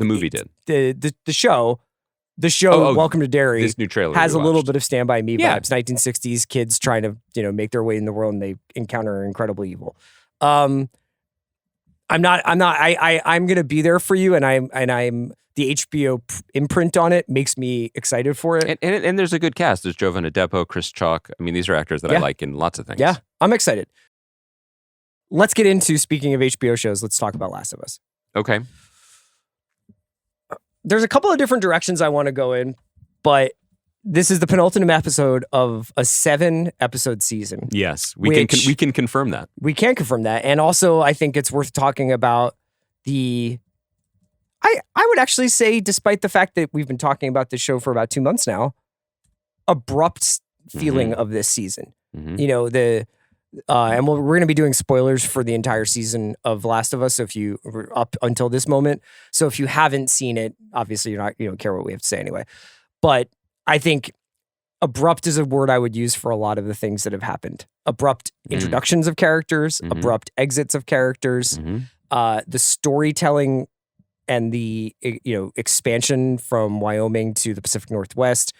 movie did. The show. The show, Welcome to Derry, this new trailer has a little bit of Stand By Me vibes. 1960s kids trying to, make their way in the world, and they encounter incredible evil. I'm going to be there for you, and I'm the HBO imprint on it makes me excited for it. And there's a good cast. There's Jovan Adepo, Chris Chalk. I mean, these are actors that I like in lots of things. Yeah, I'm excited. Let's get into, speaking of HBO shows, let's talk about Last of Us. Okay. There's a couple of different directions I want to go in, but this is the penultimate episode of a 7-episode season. Yes, we can confirm that. We can confirm that. And also, I think it's worth talking about I would actually say, despite the fact that we've been talking about this show for about 2 months now, abrupt feeling of this season. And we're going to be doing spoilers for the entire season of Last of Us. So if you were up until this moment, so if you haven't seen it, obviously you don't care what we have to say anyway. But I think abrupt is a word I would use for a lot of the things that have happened. Abrupt introductions of characters, abrupt exits of characters, the storytelling and the expansion from Wyoming to the Pacific Northwest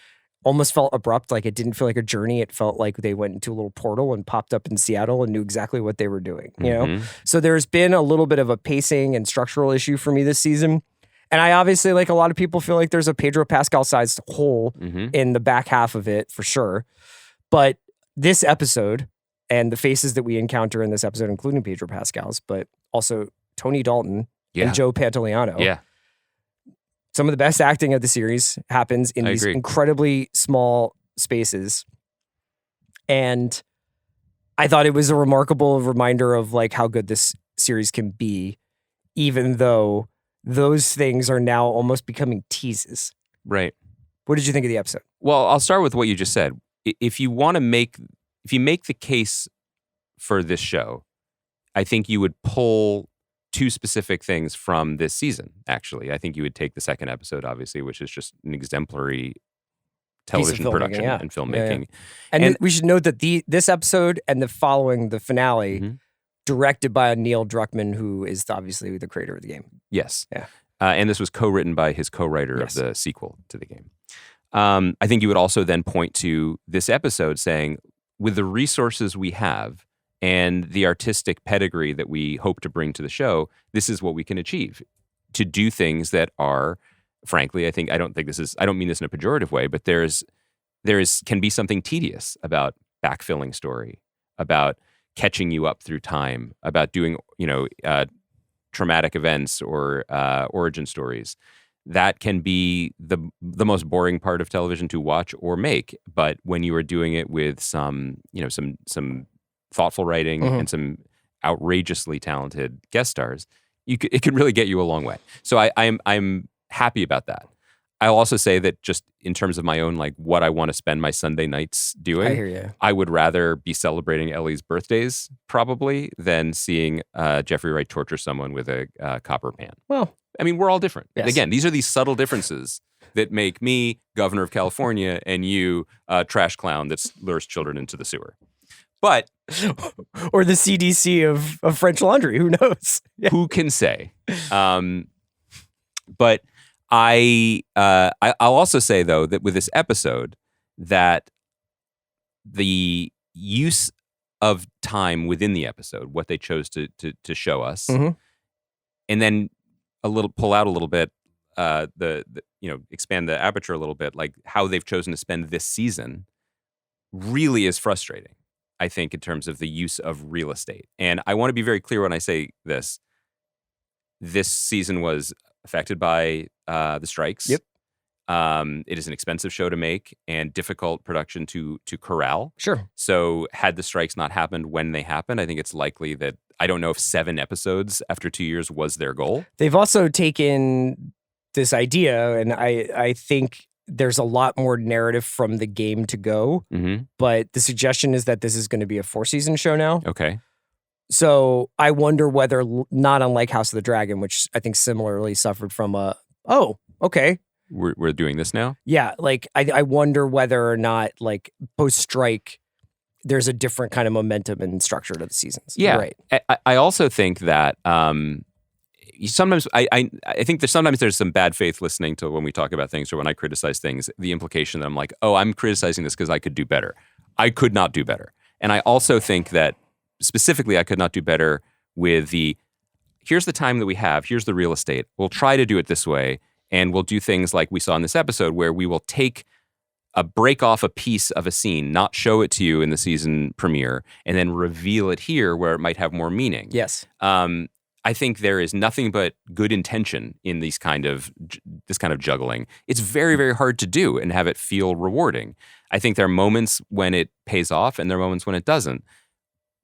almost felt abrupt. Like it didn't feel like a journey. It felt like they went into a little portal and popped up in Seattle and knew exactly what they were doing. You know, so there's been a little bit of a pacing and structural issue for me this season. And I obviously, like a lot of people, feel like there's a Pedro Pascal-sized hole in the back half of it for sure. But this episode and the faces that we encounter in this episode, including Pedro Pascal's, but also Tony Dalton and Joe Pantoliano. Yeah. Some of the best acting of the series happens in these incredibly small spaces. And I thought it was a remarkable reminder of like how good this series can be, even though those things are now almost becoming teases. Right. What did you think of the episode? Well, I'll start with what you just said. If you make the case for this show, I think you would pull two specific things from this season, actually. I think you would take the second episode, obviously, which is just an exemplary television production and filmmaking. And we should note that this episode and the following, the finale, directed by Neil Druckmann, who is obviously the creator of the game. Yes. Yeah. And this was co-written by his co-writer of the sequel to the game. I think you would also then point to this episode saying, with the resources we have and the artistic pedigree that we hope to bring to the show, this is what we can achieve. To do things that are, frankly, I don't mean this in a pejorative way, but can be something tedious about backfilling story, about catching you up through time, about doing, traumatic events or origin stories. That can be the most boring part of television to watch or make. But when you are doing it with some thoughtful writing and some outrageously talented guest stars, it can really get you a long way. So I'm happy about that. I'll also say that just in terms of my own, like what I want to spend my Sunday nights doing, I hear you. I would rather be celebrating Ellie's birthdays probably than seeing Jeffrey Wright torture someone with a copper pan. Well, I mean, we're all different. Yes. Again, these are these subtle differences that make me governor of California and you a trash clown that lures children into the sewer. But or the CDC of French Laundry, who knows? Yeah. Who can say? But I'll also say though that with this episode, that the use of time within the episode, what they chose to show us, and then pull out a little bit, expand the aperture a little bit, like how they've chosen to spend this season, really is frustrating. I think in terms of the use of real estate, and I want to be very clear when I say this. This season was affected by the strikes. Yep. It is an expensive show to make and difficult production to corral. Sure. So had the strikes not happened when they happened, I think it's likely that, I don't know if 7 episodes after 2 years was their goal. They've also taken this idea, and I think there's a lot more narrative from the game to go. But the suggestion is that this is going to be a 4-season show now. Okay. So I wonder whether, not unlike House of the Dragon, which I think similarly suffered from okay. We're doing this now? Yeah, like I wonder whether or not, like, post-strike, there's a different kind of momentum and structure to the seasons. Yeah. Right. I also think that sometimes I think sometimes there's some bad faith listening to when we talk about things or when I criticize things, the implication that I'm like, oh, I'm criticizing this because I could do better. I could not do better. And I also think that specifically, I could not do better with here's the time that we have, here's the real estate. We'll try to do it this way, and we'll do things like we saw in this episode where we will break off a piece of a scene, not show it to you in the season premiere, and then reveal it here where it might have more meaning. Yes. I think there is nothing but good intention in this kind of juggling. It's very, very hard to do and have it feel rewarding. I think there are moments when it pays off and there are moments when it doesn't.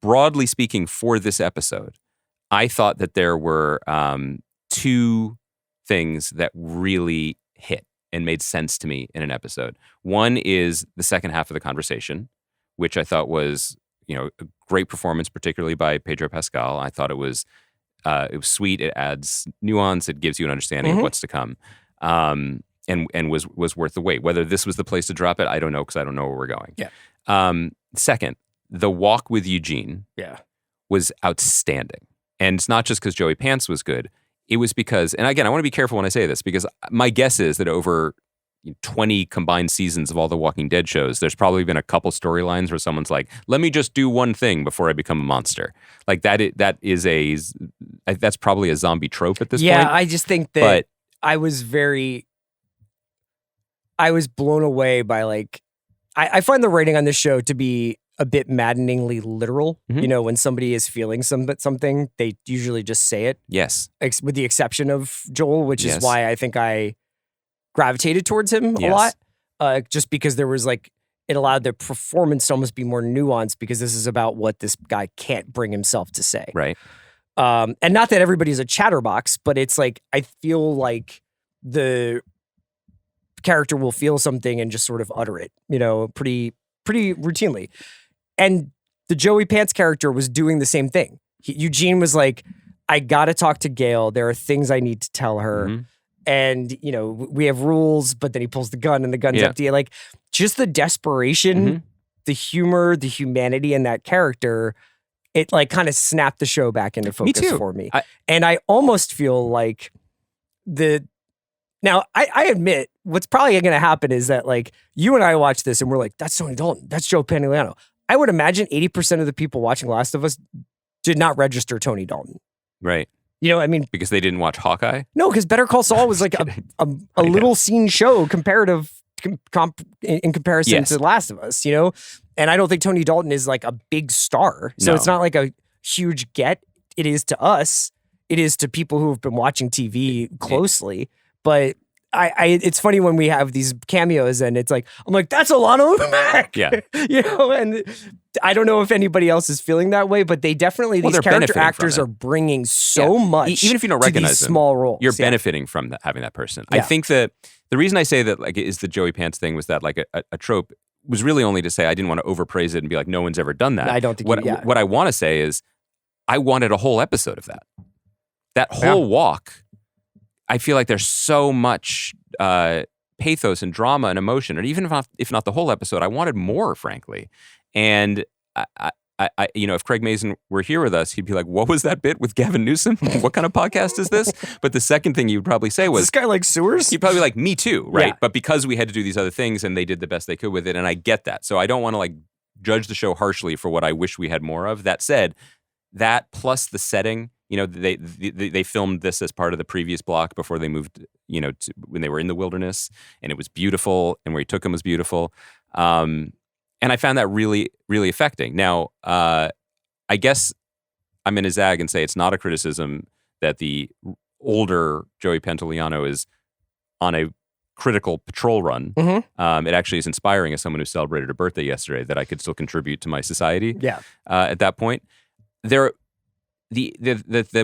Broadly speaking, for this episode, I thought that there were 2 things that really hit and made sense to me in an episode. One is the second half of the conversation, which I thought was, a great performance, particularly by Pedro Pascal. I thought it was sweet. It adds nuance. It gives you an understanding of what's to come. And and was worth the wait. Whether this was the place to drop it, I don't know, because I don't know where we're going. Yeah. Second, the walk with Eugene was outstanding. And it's not just because Joey Pants was good. It was because, and again, I want to be careful when I say this, because my guess is that over 20 combined seasons of all the Walking Dead shows, there's probably been a couple storylines where someone's like, let me just do one thing before I become a monster. Like that's probably a zombie trope at this point. Yeah, I just think that I was blown away by like, I find the writing on this show to be a bit maddeningly literal. Mhm. You know, when somebody is feeling something, they usually just say it. Yes. With the exception of Joel, which Yes. is why I think I gravitated towards him a lot. Just because there was like, it allowed the performance to almost be more nuanced, because this is about what this guy can't bring himself to say. Right. And not that everybody's a chatterbox, but it's like, I feel like the character will feel something and just sort of utter it, you know, pretty routinely. And the Joey Pants character was doing the same thing. Eugene was like, I gotta talk to Gail. There are things I need to tell her. Mhm. And, you know, we have rules, but then he pulls the gun and the gun's Yeah. empty. Like, just the desperation, Mhm. the humor, the humanity in that character, it like kind of snapped the show back into focus too. for me. I- And I almost feel like now I admit what's probably going to happen is that like you and I watch this and we're like, that's Tony Dalton, that's Joe Pantoliano. I would imagine 80% of the people watching Last of Us did not register Tony Dalton. Right. You know, I mean, Because they didn't watch Hawkeye. no, because Better Call Saul was like a little scene show in comparison Yes. to Last of Us, you know? And I don't think Tony Dalton is like a big star. So No. it's not like a huge get. It is to us. It is to people who have been watching TV closely. But it's funny when we have these cameos and it's like, I'm like, that's Alana Mack. Yeah. You know, and I don't know if anybody else is feeling that way, but they definitely, Well, these they're character benefiting from actors it. are bringing so much. Even if you don't to recognize these them, small roles. You're Yeah. benefiting from having that person. I Yeah. think that the reason I say that like is the Joey Pants thing was that like a trope was really only to say I didn't want to overpraise it and be like no one's ever done that. I don't think what I want to say is I wanted a whole episode of that. That whole walk. I feel like there's so much pathos and drama and emotion, and even if not the whole episode, I wanted more, frankly. And I you know, if Craig Mazin were here with us, he'd be like, "What was that bit with Gavin Newsom? What kind of podcast is this?" But the second thing you'd probably say was, this guy like sewers? he'd probably be like, "Me too," right? Yeah. But because we had to do these other things, and they did the best they could with it, and I get that. So I don't want to like judge the show harshly for what I wish we had more of. That said, that plus the setting. You know, they filmed this as part of the previous block before they moved, you know, when they were in the wilderness, and it was beautiful, and where he took them was beautiful. And I found that really, really affecting. Now, I guess I'm going to zag and say it's not a criticism that the older Joey Pantoliano is on a critical patrol run. Mhm. It actually is inspiring as someone who celebrated a birthday yesterday that I could still contribute to my society. Yeah. At that point, the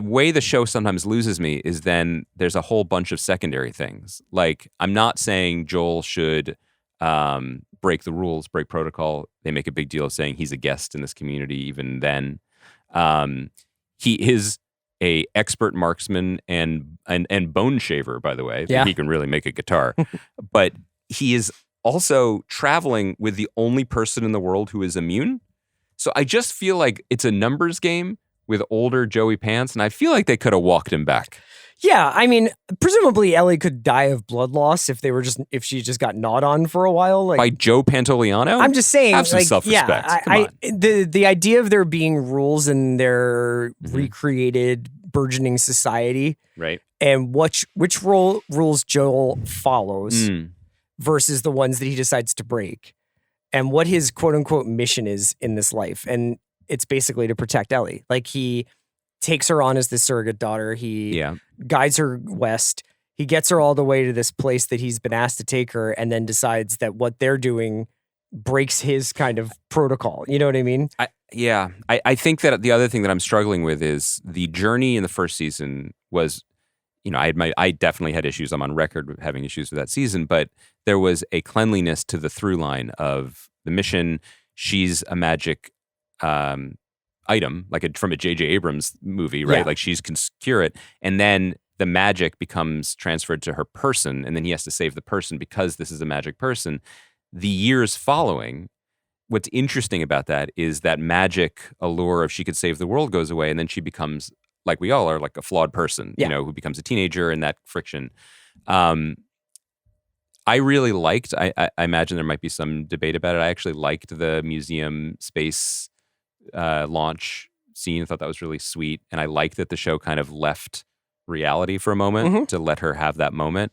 way the show sometimes loses me is then there's a whole bunch of secondary things. Like, I'm not saying Joel should break the rules, break protocol. They make a big deal of saying he's a guest in this community even then. He is a expert marksman and bone shaver, by the way. Yeah. He can really make a guitar. But he is also traveling with the only person in the world who is immune. So I just feel like it's a numbers game with older Joey Pants, and I feel like they could have walked him back. Yeah, I mean, presumably Ellie could die of blood loss if she just got gnawed on for a while. Like, By Joe Pantoliano? I'm just saying, Have some like, self-respect. yeah, Come on. the idea of there being rules in their recreated burgeoning society, Right. and which rules Joel follows Mm. versus the ones that he decides to break, and what his quote unquote mission is in this life, and it's basically to protect Ellie. Like, he takes her on as the surrogate daughter. He Yeah. guides her west. He gets her all the way to this place that he's been asked to take her, and then decides that what they're doing breaks his kind of protocol. You know what I mean? I think that the other thing that I'm struggling with is the journey in the first season was, you know, I definitely had issues. I'm on record with having issues with that season, but there was a cleanliness to the through line of the mission. She's a magic item, like from a J.J. Abrams movie, right? Yeah. Like, she's can cure it. And then the magic becomes transferred to her person, and then he has to save the person because this is a magic person. The years following, what's interesting about that is that magic allure of she could save the world goes away, and then she becomes, like we all are, like a flawed person, who becomes a teenager, and that friction. I really liked, I imagine there might be some debate about it. I actually liked the museum space launch scene. I thought that was really sweet. And I liked that the show kind of left reality for a moment to let her have that moment.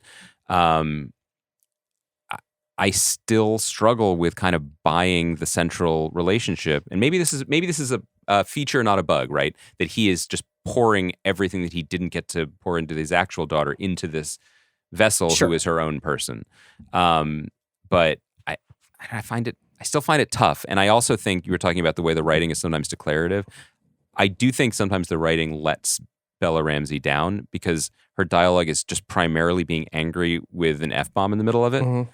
I still struggle with kind of buying the central relationship. And maybe this is a feature, not a bug, right? That he is just pouring everything that he didn't get to pour into his actual daughter into this vessel who is her own person. But I still find it tough. And I also think you were talking about the way the writing is sometimes declarative. I do think sometimes the writing lets Bella Ramsey down because her dialogue is just primarily being angry with an F-bomb in the middle of it.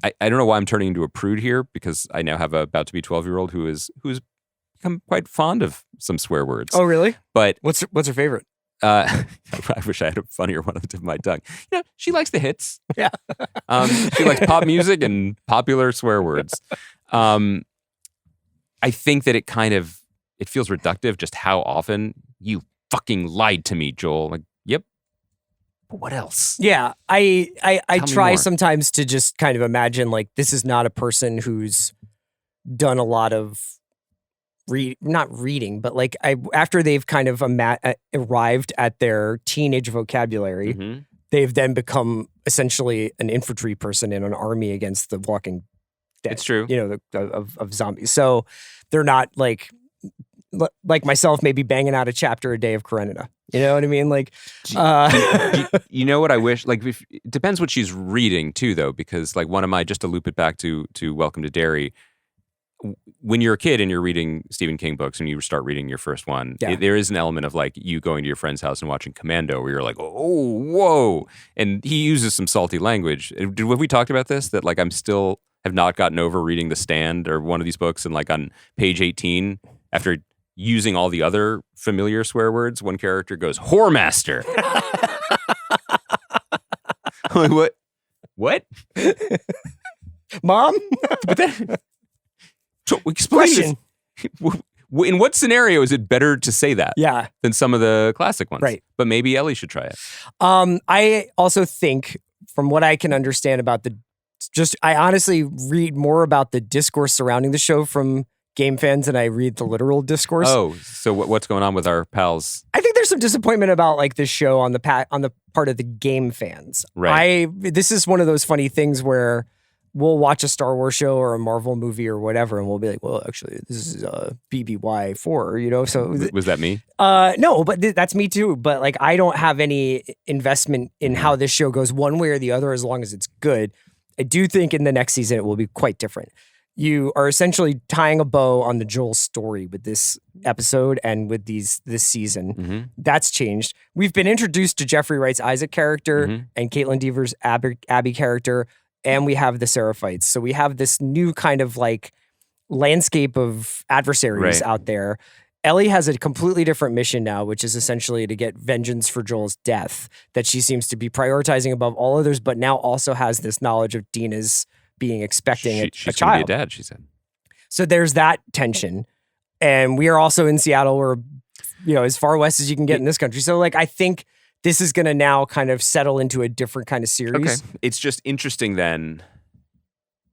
I don't know why I'm turning into a prude here because I now have a about to be 12-year-old who's become quite fond of some swear words. Oh, really? But what's her favorite? I wish I had a funnier one on the tip of my tongue. She likes the hits. Yeah. She likes pop music and popular swear words. I think that it feels reductive just how often you fucking lied to me, Joel. Like, yep. But what else? Yeah. I try more. sometimes to just kind of imagine like this is not a person who's done a lot of not reading, but like after they've kind of arrived at their teenage vocabulary, they've then become essentially an infantry person in an army against the Walking Dead. It's true. Of zombies. So they're not like myself, maybe banging out a chapter a day of Karenina. You know what I mean? Like, you know what I wish? Like, it depends what she's reading too, though, because like just to loop it back to Welcome to Derry. When you're a kid and you're reading Stephen King books and you start reading your first one, there is an element of like you going to your friend's house and watching Commando where you're like, oh, whoa. And he uses some salty language. Have we talked about this? That like I'm still have not gotten over reading The Stand or one of these books and like on page 18, after using all the other familiar swear words, one character goes, whoremaster. I'm like, what? Mom? But then... So explain this. In what scenario is it better to say that than some of the classic ones? Right. But maybe Ellie should try it. I also think, from what I can understand about I honestly read more about the discourse surrounding the show from game fans than I read the literal discourse. Oh, so what's going on with our pals? I think there's some disappointment about like this show on the part of the game fans. Right. This is one of those funny things where we'll watch a Star Wars show or a Marvel movie or whatever, and we'll be like, well, actually, this is BBY4, So was that me? No, but that's me too. But like, I don't have any investment in how this show goes one way or the other, as long as it's good. I do think in the next season it will be quite different. You are essentially tying a bow on the Joel story with this episode and with this season. That's changed. We've been introduced to Jeffrey Wright's Isaac character and Caitlin Deaver's Abby character. And we have the Seraphites. So we have this new kind of like landscape of adversaries out there. Ellie has a completely different mission now, which is essentially to get vengeance for Joel's death, that she seems to be prioritizing above all others, but now also has this knowledge of Dina's expecting a child. She's going to be a dad, she said. So there's that tension. And we are also in Seattle, where, as far west as you can get in this country. So like, I think this is going to now kind of settle into a different kind of series. Okay. It's just interesting then.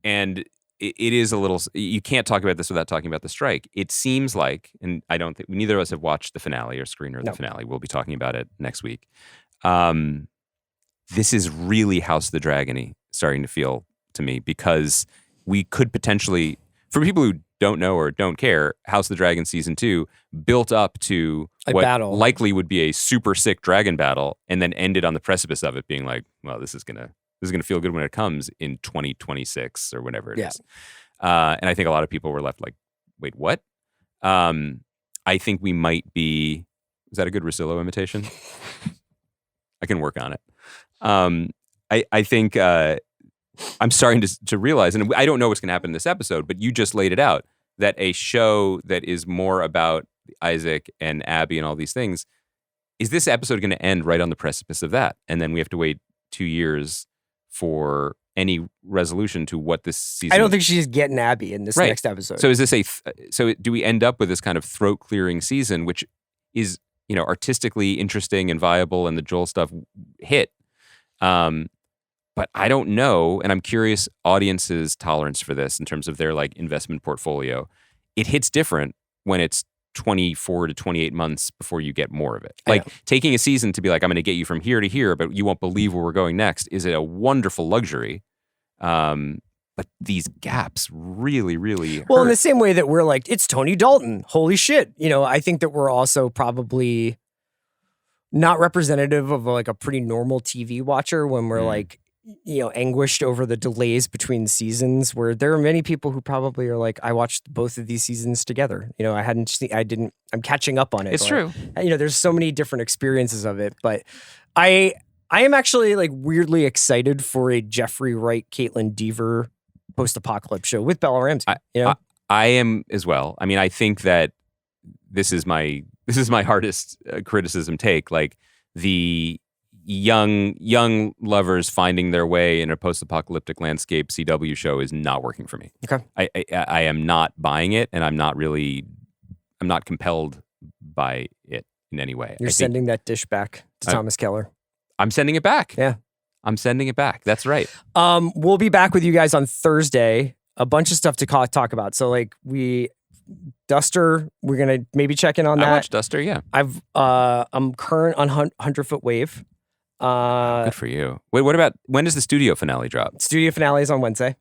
And it is a little, you can't talk about this without talking about the strike. It seems like, and I don't think, neither of us have watched the finale or screener of the finale. We'll be talking about it next week. This is really House of the Dragon-y starting to feel to me, because we could potentially, for people who don't know or don't care, House of the Dragon Season 2 built up to what battle. Likely would be a super sick dragon battle, and then ended on the precipice of it being like, well, this is gonna feel good when it comes in 2026 or whenever it is. And I think a lot of people were left like, wait, what? I think we might be, is that a good Russillo imitation? I can work on it. I think I'm starting to realize, and I don't know what's going to happen in this episode, but you just laid it out, that a show that is more about Isaac and Abby and all these things is this episode going to end right on the precipice of that? And then we have to wait 2 years for any resolution to what this season. I don't think she's getting Abby in this next episode. So is this so do we end up with this kind of throat clearing season, which is, artistically interesting and viable, and the Joel stuff hit? But I don't know, and I'm curious audiences' tolerance for this in terms of their like investment portfolio. It hits different when it's 24 to 28 months before you get more of it. Like taking a season to be like, I'm going to get you from here to here, but you won't believe where we're going next is a wonderful luxury. But these gaps really, really hurt. Well, in the same way that we're like, it's Tony Dalton. Holy shit. I think that we're also probably not representative of like a pretty normal TV watcher when we're like, anguished over the delays between seasons, where there are many people who probably are like, I watched both of these seasons together. I'm catching up on it. It's true. There's so many different experiences of it, but I am actually like weirdly excited for a Jeffrey Wright, Caitlin Dever post-apocalypse show with Bella Ramsey. I am as well. I mean, I think that this is my hardest criticism take. Like the young lovers finding their way in a post-apocalyptic landscape CW show is not working for me. Okay. I am not buying it, and I'm not compelled by it in any way. You're sending that dish back to Thomas Keller. I'm sending it back. Yeah. I'm sending it back. That's right. We'll be back with you guys on Thursday. A bunch of stuff to talk about. So like Duster, we're gonna maybe check in on that. I watched Duster, yeah. I'm current on 100-Foot Wave. Good for you. Wait, what about when does the studio finale drop? Studio finale is on Wednesday.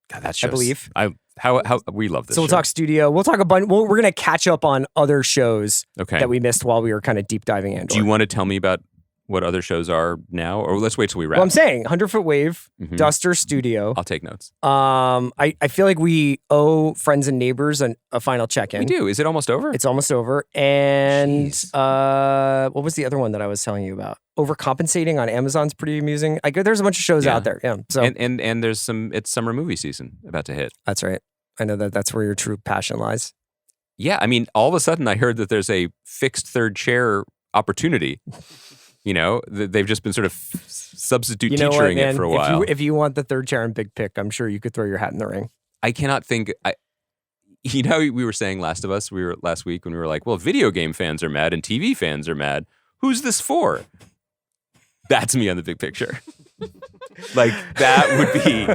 God, that shows. I believe. How we love this. So we'll talk studio. We'll talk a bunch. We're gonna catch up on other shows that we missed while we were kind of deep diving in. Do you want to tell me about what other shows are now, or let's wait till we wrap? Well, I'm saying 100-Foot Wave, Duster, Studio. I'll take notes. I feel like we owe Friends and Neighbors a final check-in. We do. Is it almost over? It's almost over. And what was the other one that I was telling you about? Overcompensating on Amazon's pretty amusing. There's a bunch of shows out there. Yeah. So and there's it's summer movie season about to hit. That's right. I know that's where your true passion lies. Yeah. I mean, all of a sudden I heard that there's a fixed third chair opportunity. They've just been sort of substitute teachering it for a while. If you want the third chair and big pick, I'm sure you could throw your hat in the ring. I cannot think. We were saying Last of Us. We were last week when we were like, well, video game fans are mad and TV fans are mad. Who's this for? That's me on the big picture. Like that would be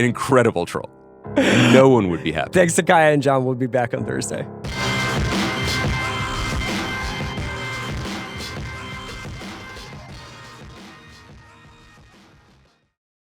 an incredible troll. No one would be happy. Thanks to Kaya and John. We'll be back on Thursday.